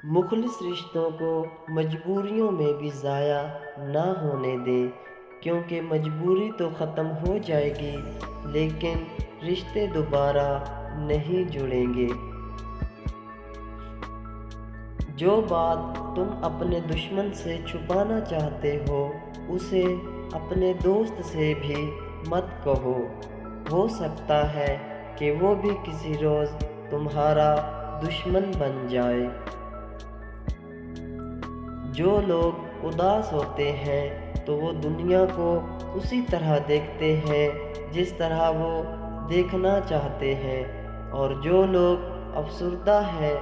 مخلص رشتوں کو مجبوریوں میں بھی ضائع نہ ہونے دیں، کیونکہ مجبوری تو ختم ہو جائے گی لیکن رشتے دوبارہ نہیں جڑیں گے۔ جو بات تم اپنے دشمن سے چھپانا چاہتے ہو اسے اپنے دوست سے بھی مت کہو، ہو سکتا ہے کہ وہ بھی کسی روز تمہارا دشمن بن جائے۔ جو لوگ اداس ہوتے ہیں تو وہ دنیا کو اسی طرح دیکھتے ہیں جس طرح وہ دیکھنا چاہتے ہیں، اور جو لوگ افسردہ ہیں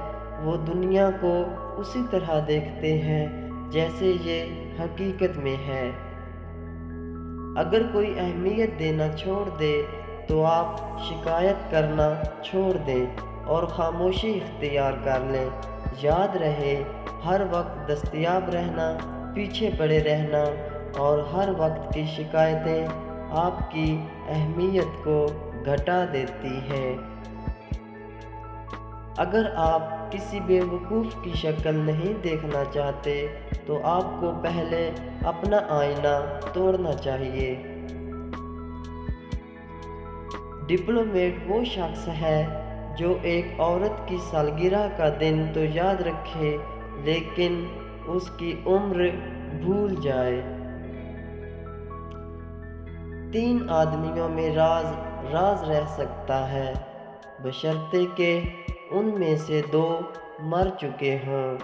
وہ دنیا کو اسی طرح دیکھتے ہیں جیسے یہ حقیقت میں ہے۔ اگر کوئی اہمیت دینا چھوڑ دے تو آپ شکایت کرنا چھوڑ دیں اور خاموشی اختیار کر لیں۔ یاد رہے، ہر وقت دستیاب رہنا، پیچھے پڑے رہنا اور ہر وقت کی شکایتیں آپ کی اہمیت کو گھٹا دیتی ہیں۔ اگر آپ کسی بے وقوف کی شکل نہیں دیکھنا چاہتے تو آپ کو پہلے اپنا آئینہ توڑنا چاہیے۔ ڈپلومیٹ وہ شخص ہے جو ایک عورت کی سالگرہ کا دن تو یاد رکھے لیکن اس کی عمر بھول جائے۔ 3 آدمیوں میں راز رہ سکتا ہے، بشرطے کہ ان میں سے 2 مر چکے ہوں۔